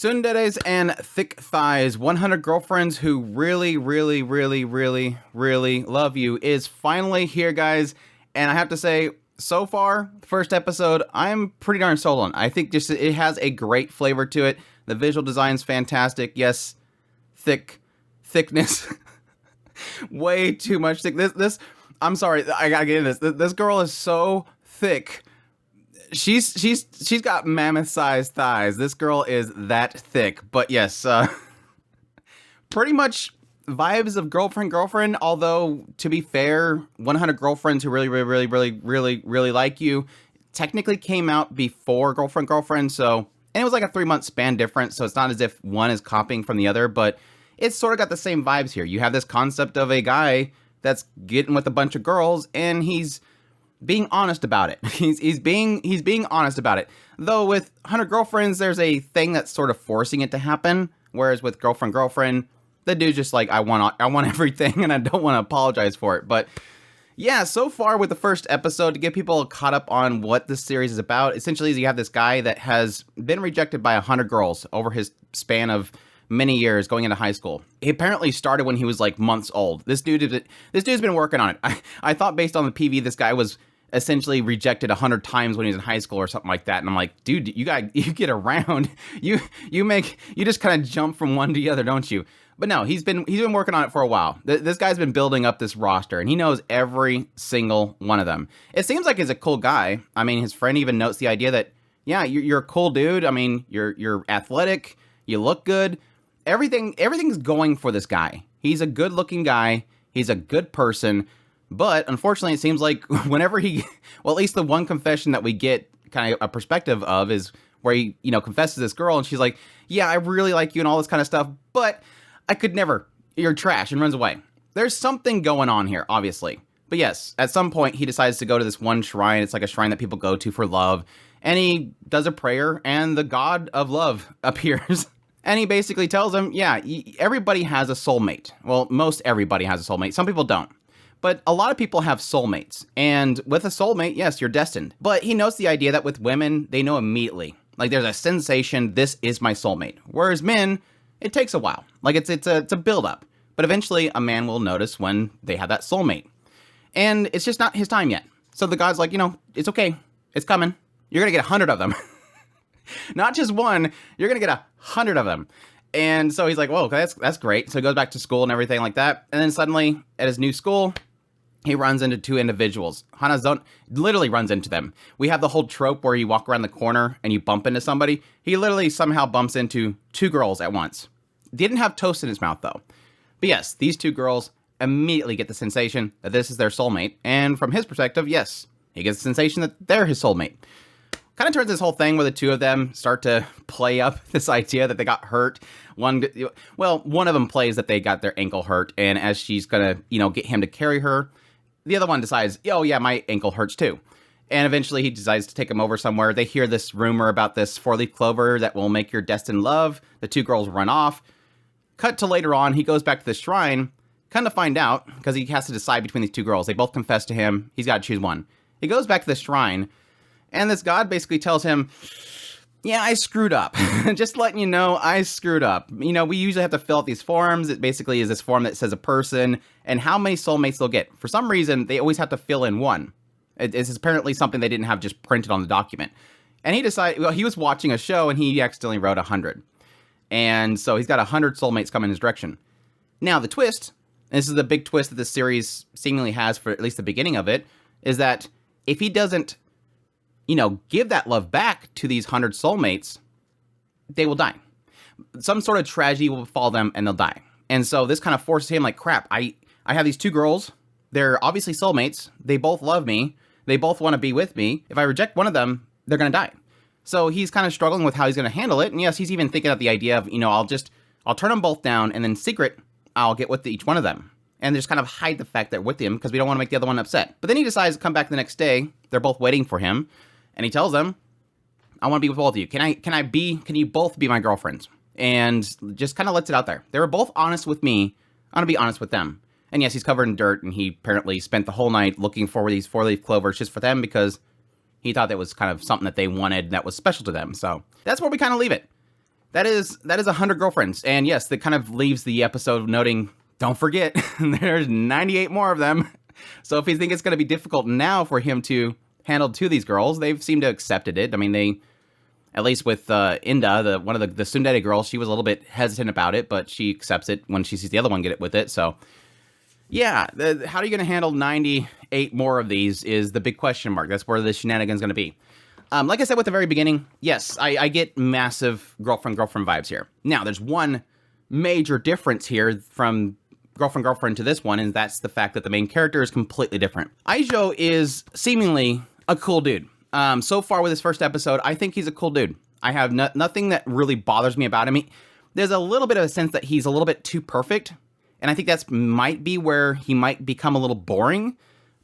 Tsunderes and thick thighs, 100 girlfriends who really, really, really, really, really love you is finally here, guys. And I have to say, so far, first episode, I'm pretty darn sold on. I think just it has a great flavor to it. The visual design's fantastic. Yes, thickness. Way too much thick. This, I'm sorry, I gotta get into this. This girl is so thick. She's got mammoth-sized thighs. This girl is that thick. But yes, pretty much vibes of girlfriend. Although to be fair, 100 girlfriends who really like you technically came out before girlfriend. So, and it was like a 3-month span difference. So it's not as if one is copying from the other, but it's sort of got the same vibes here. You have this concept of a guy that's getting with a bunch of girls, and he's being honest about it. He's being honest about it. Though with 100 girlfriends, there's a thing that's sort of forcing it to happen. Whereas with girlfriend, the dude's just like, I want everything, and I don't want to apologize for it. But yeah, so far with the first episode, to get people caught up on what this series is about, essentially you have this guy that has been rejected by 100 girls over his span of many years going into high school. He apparently started when he was like months old. This dude's been working on it. I thought based on the PV, this guy was essentially rejected 100 times when he was in high school or something like that. And I'm like, dude, you get around. You just kind of jump from one to the other, don't you? But no, he's been working on it for a while. This guy's been building up this roster, and he knows every single one of them. It seems like he's a cool guy. I mean, his friend even notes the idea that, yeah, you're a cool dude. I mean, you're athletic. You look good. Everything's going for this guy. He's a good looking guy. He's a good person. But unfortunately, it seems like whenever well, at least the one confession that we get kind of a perspective of is where he, confesses to this girl, and she's like, yeah, I really like you and all this kind of stuff, but I could never. You're trash, and runs away. There's something going on here, obviously. But yes, at some point, he decides to go to this one shrine. It's like a shrine that people go to for love. And he does a prayer, and the god of love appears. And he basically tells him, yeah, everybody has a soulmate. Well, most everybody has a soulmate. Some people don't. But a lot of people have soulmates. And with a soulmate, yes, you're destined. But he notes the idea that with women, they know immediately. Like there's a sensation, this is my soulmate. Whereas men, it takes a while. Like it's a build-up. But eventually, a man will notice when they have that soulmate. And it's just not his time yet. So the god's like, it's okay. It's coming. You're going to get 100 of them. Not just one, you're going to get 100 of them. And so he's like, whoa, that's great. So he goes back to school and everything like that. And then suddenly, at his new school, he runs into 2 individuals. Hanazono literally runs into them. We have the whole trope where you walk around the corner and you bump into somebody. He literally somehow bumps into 2 girls at once. Didn't have toast in his mouth, though. But yes, these 2 girls immediately get the sensation that this is their soulmate. And from his perspective, yes, he gets the sensation that they're his soulmate. Kind of turns this whole thing where the 2 of them start to play up this idea that they got hurt. One of them plays that they got their ankle hurt. And as she's going to, get him to carry her, the other one decides, oh yeah, my ankle hurts too. And eventually he decides to take him over somewhere. They hear this rumor about this 4-leaf clover that will make your destined love. The 2 girls run off. Cut to later on, he goes back to the shrine, kind of find out, because he has to decide between these 2 girls. They both confess to him. He's got to choose one. He goes back to the shrine, and this god basically tells him, yeah, I screwed up. Just letting you know, I screwed up. We usually have to fill out these forms. It basically is this form that says a person and how many soulmates they'll get. For some reason, they always have to fill in one. It's apparently something they didn't have just printed on the document. And he decided, he was watching a show and he accidentally wrote 100. And so he's got 100 soulmates coming in his direction. Now, the twist, and this is the big twist that this series seemingly has for at least the beginning of it, is that if he doesn't give that love back to these 100 soulmates, they will die. Some sort of tragedy will befall them and they'll die. And so this kind of forces him like, crap, I have these 2 girls. They're obviously soulmates. They both love me. They both want to be with me. If I reject one of them, they're going to die. So he's kind of struggling with how he's going to handle it. And yes, he's even thinking of the idea of, I'll turn them both down and then secret, I'll get with each one of them. And just kind of hide the fact that we're with him because we don't want to make the other one upset. But then he decides to come back the next day. They're both waiting for him. And he tells them, I want to be with both of you. Can you both be my girlfriends? And just kind of lets it out there. They were both honest with me. I want to be honest with them. And yes, he's covered in dirt, and he apparently spent the whole night looking for these 4-leaf clovers just for them because he thought that was kind of something that they wanted that was special to them. So that's where we kind of leave it. that is 100 girlfriends. And yes, that kind of leaves the episode noting, don't forget, there's 98 more of them. So if you think it's going to be difficult now for him to handle 2 of these girls, they've seemed to have accepted it. I mean, they, at least with Inda, one of the Tsundere girls, she was a little bit hesitant about it, but she accepts it when she sees the other one get it with it. So yeah, how are you going to handle 98 more of these is the big question mark. That's where the shenanigan's going to be. Like I said with the very beginning, yes, I get massive girlfriend vibes here. Now, there's one major difference here from girlfriend to this one, and that's the fact that the main character is completely different. Aijo is seemingly a cool dude. So far with this first episode, I think he's a cool dude. I have nothing that really bothers me about him. There's a little bit of a sense that he's a little bit too perfect, and I think that's might be where he might become a little boring,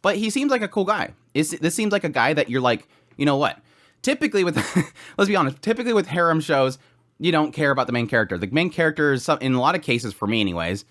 but he seems like a cool guy. This seems like a guy that you're like, you know what? Typically with, let's be honest, typically with harem shows, you don't care about the main character. The main character is, in a lot of cases for me anyways,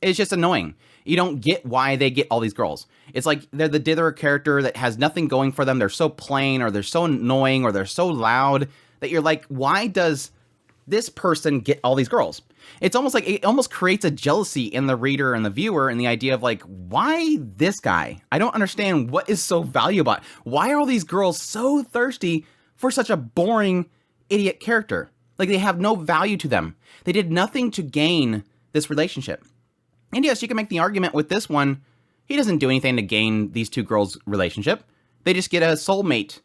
is just annoying. You don't get why they get all these girls. It's like they're the dither character that has nothing going for them. They're so plain, or they're so annoying, or they're so loud that you're like, why does this person get all these girls? It's almost like, it almost creates a jealousy in the reader and the viewer, and the idea of like, why this guy? I don't understand what is so valuable. Why are all these girls so thirsty for such a boring idiot character? Like, they have no value to them. They did nothing to gain this relationship. And yes, you can make the argument with this one, he doesn't do anything to gain these 2 girls' relationship. They just get a soulmate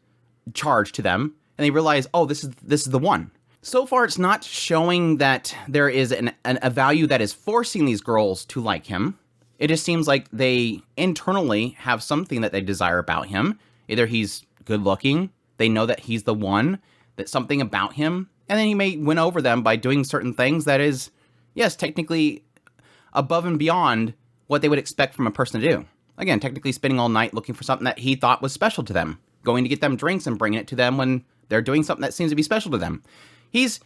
charge to them, and they realize, oh, this is the one. So far, it's not showing that there is a value that is forcing these girls to like him. It just seems like they internally have something that they desire about him. Either he's good looking, they know that he's the one, that something about him, and then he may win over them by doing certain things that is, yes, technically above and beyond what they would expect from a person to do. Again, technically spending all night looking for something that he thought was special to them, going to get them drinks and bringing it to them when they're doing something that seems to be special to them. He's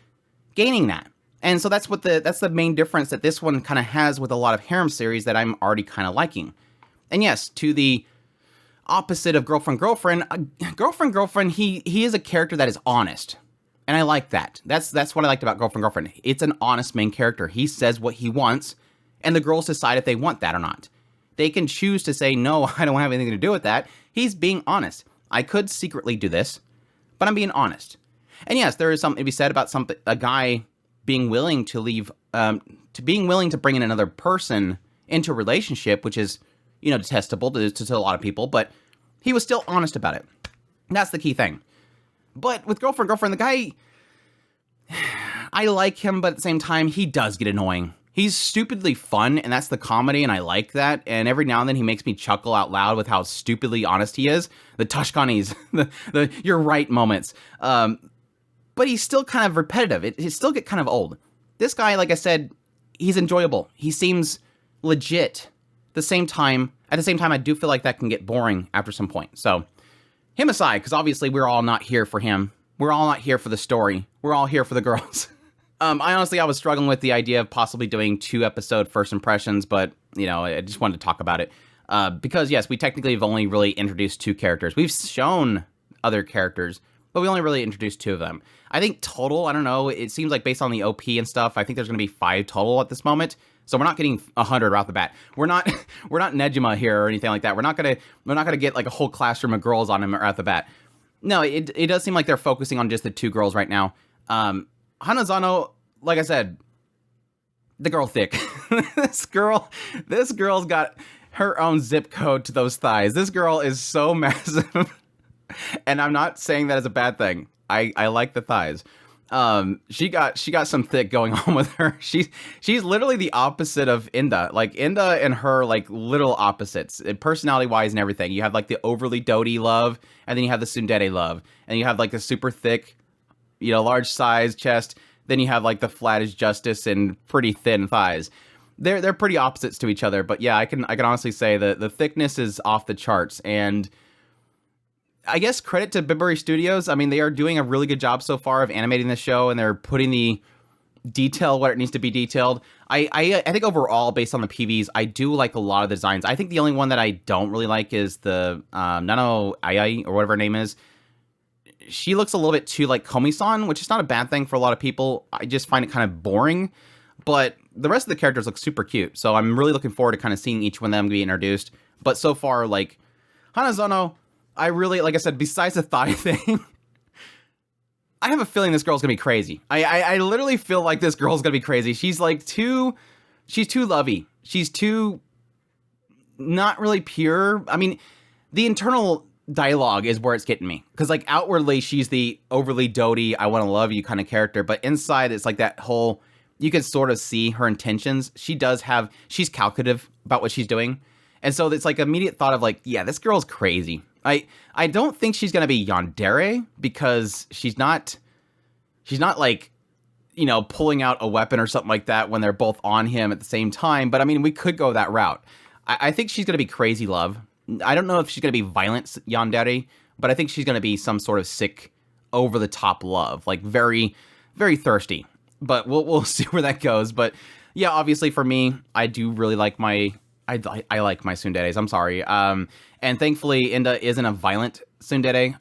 gaining that. And so that's the main difference that this one kind of has with a lot of harem series that I'm already kind of liking. And yes, to the opposite of girlfriend, he is a character that is honest. And I like that. That's what I liked about girlfriend. It's an honest main character. He says what he wants, and the girls decide if they want that or not. They can choose to say, no, I don't have anything to do with that. He's being honest. I could secretly do this, but I'm being honest. And yes, there is something to be said about a guy being willing to leave, being willing to bring in another person into a relationship, which is, detestable to a lot of people, but he was still honest about it. That's the key thing. But with girlfriend, the guy, I like him, but at the same time, he does get annoying. He's stupidly fun, and that's the comedy, and I like that. And every now and then he makes me chuckle out loud with how stupidly honest he is. The Tashkanis, the you're right moments. But he's still kind of repetitive. It still get kind of old. This guy, like I said, he's enjoyable. He seems legit. At the same time, I do feel like that can get boring after some point. So, him aside, because obviously we're all not here for him. We're all not here for the story. We're all here for the girls. I was struggling with the idea of possibly doing 2-episode first impressions, but, I just wanted to talk about it. Because, yes, we technically have only really introduced 2 characters. We've shown other characters, but we only really introduced 2 of them. I think total, I don't know, it seems like based on the OP and stuff, I think there's going to be 5 total at this moment. So we're not getting 100 right off the bat. We're not Nejima here or anything like that. We're not gonna get like a whole classroom of girls on him right off the bat. No, it does seem like they're focusing on just the 2 girls right now. Hanazano, like I said, the girl thick. This girl's got her own zip code to those thighs. This girl is so massive. And I'm not saying that as a bad thing. I like the thighs. She got some thick going on with her. She's literally the opposite of Inda. Like Inda and her, like little opposites, personality wise and everything. You have like the overly doty love, and then you have the tsundere love, and you have like the super thick, large size chest. Then you have like the flat as justice and pretty thin thighs. They're pretty opposites to each other. But yeah, I can honestly say that the thickness is off the charts. And I guess credit to Biburi Studios. I mean, they are doing a really good job so far of animating the show, and they're putting the detail where it needs to be detailed. I think overall, based on the PVs, I do like a lot of the designs. I think the only one that I don't really like is the Nano Ai or whatever her name is. she looks a little bit too like Komi-san, which is not a bad thing for a lot of people. I just find it kind of boring. But the rest of the characters look super cute. So I'm really looking forward to kind of seeing each one of them be introduced. But so far, like, Hanazono, I really, like I said, besides the thigh thing, I have a feeling this girl's gonna be crazy. I literally feel like this girl's gonna be crazy. She's like she's too lovey. She's too not really pure. I mean, the internal dialogue is where it's getting me. Because, like, outwardly, she's the overly doty, I want to love you kind of character. But inside, it's like that whole, you can sort of see her intentions. She's calculative about what she's doing. And so it's like immediate thought of like, yeah, this girl's crazy. I don't think she's going to be yandere because she's not like, you know, pulling out a weapon or something like that when they're both on him at the same time. But I mean, we could go that route. I think she's going to be crazy love. I don't know if she's going to be violent yandere, but I think she's going to be some sort of sick, over the top love, like very, very thirsty. But we'll see where that goes. But yeah, obviously for me, I do really like I like my tsunderes. I'm sorry. And thankfully, Inda isn't a violent tsundere.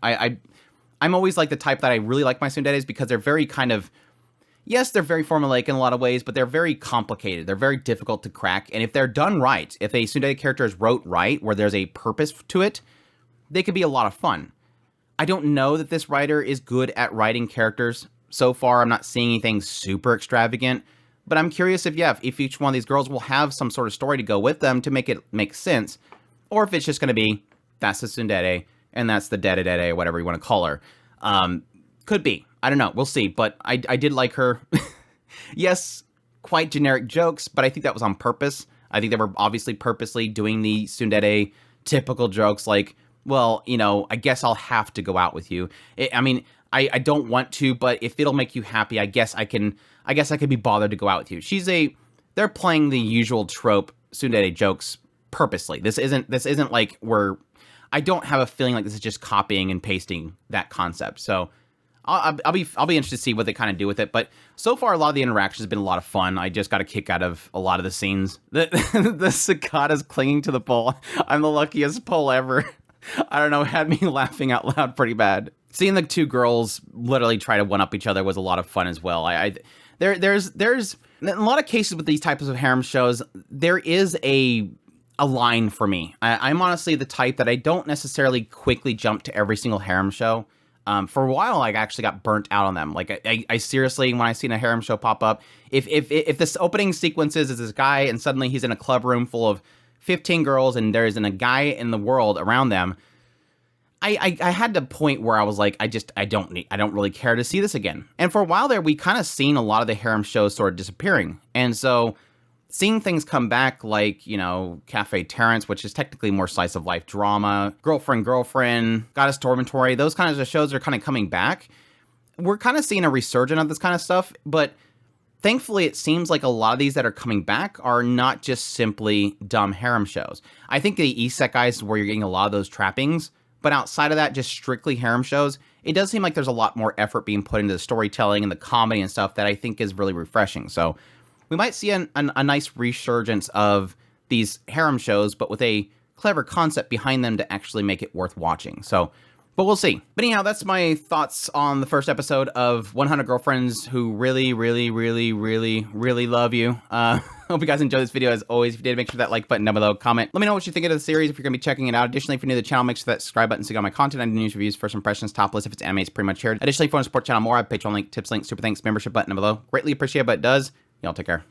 I'm always like the type that I really like my tsunderes because they're very kind of, yes, they're very formulaic in a lot of ways, but they're very complicated. They're very difficult to crack. And if they're done right, if a tsundere character is wrote right, where there's a purpose to it, they could be a lot of fun. I don't know that this writer is good at writing characters. So far, I'm not seeing anything super extravagant. But I'm curious if each one of these girls will have some sort of story to go with them to make it make sense. Or if it's just going to be, that's the tsundere, and that's the Daidaidaidai, whatever you want to call her. Could be. I don't know. We'll see. But I did like her. Yes, quite generic jokes, but I think that was on purpose. I think they were obviously purposely doing the tsundere typical jokes like, well, you know, I guess I'll have to go out with you. I don't want to, but if it'll make you happy, I guess I can be bothered to go out with you. They're playing the usual trope tsundere jokes purposely. This isn't like I don't have a feeling like this is just copying and pasting that concept. So I'll be interested to see what they kind of do with it. But so far, a lot of the interactions have been a lot of fun. I just got a kick out of a lot of the scenes. The cicadas clinging to the pole. I'm the luckiest pole ever. I don't know, it had me laughing out loud pretty bad. Seeing the two girls literally try to one-up each other was a lot of fun as well. There's in a lot of cases with these types of harem shows, there is a line for me. I'm honestly the type that I don't necessarily quickly jump to every single harem show. For a while, I actually got burnt out on them. Like I seriously, when I seen a harem show pop up, if this opening sequences is this guy and suddenly he's in a club room full of 15 girls and there isn't a guy in the world around them, I had the point where I was like, I don't really care to see this again. And for a while there, we kind of seen a lot of the harem shows sort of disappearing. And so seeing things come back like, you know, Cafe Terrence, which is technically more slice of life drama, Girlfriend, Goddess Dormitory, those kinds of shows are kind of coming back. We're kind of seeing a resurgence of this kind of stuff, but thankfully, it seems like a lot of these that are coming back are not just simply dumb harem shows. I think the isekai is where you're getting a lot of those trappings, but outside of that, just strictly harem shows, it does seem like there's a lot more effort being put into the storytelling and the comedy and stuff that I think is really refreshing. So we might see a nice resurgence of these harem shows, but with a clever concept behind them to actually make it worth watching. So, but we'll see. But anyhow, that's my thoughts on the first episode of 100 Girlfriends Who Really, Really, Really, Really, Really Love You. Hope you guys enjoyed this video. As always, if you did, make sure that like button down below, comment. Let me know what you think of the series if you're going to be checking it out. Additionally, if you're new to the channel, make sure that subscribe button so you get my content. I do news, reviews, first impressions, top list. If it's anime, it's pretty much here. Additionally, if you want to support the channel more, I have Patreon link, tips link, super thanks, membership button down below. Greatly appreciate it, but it does. Y'all take care.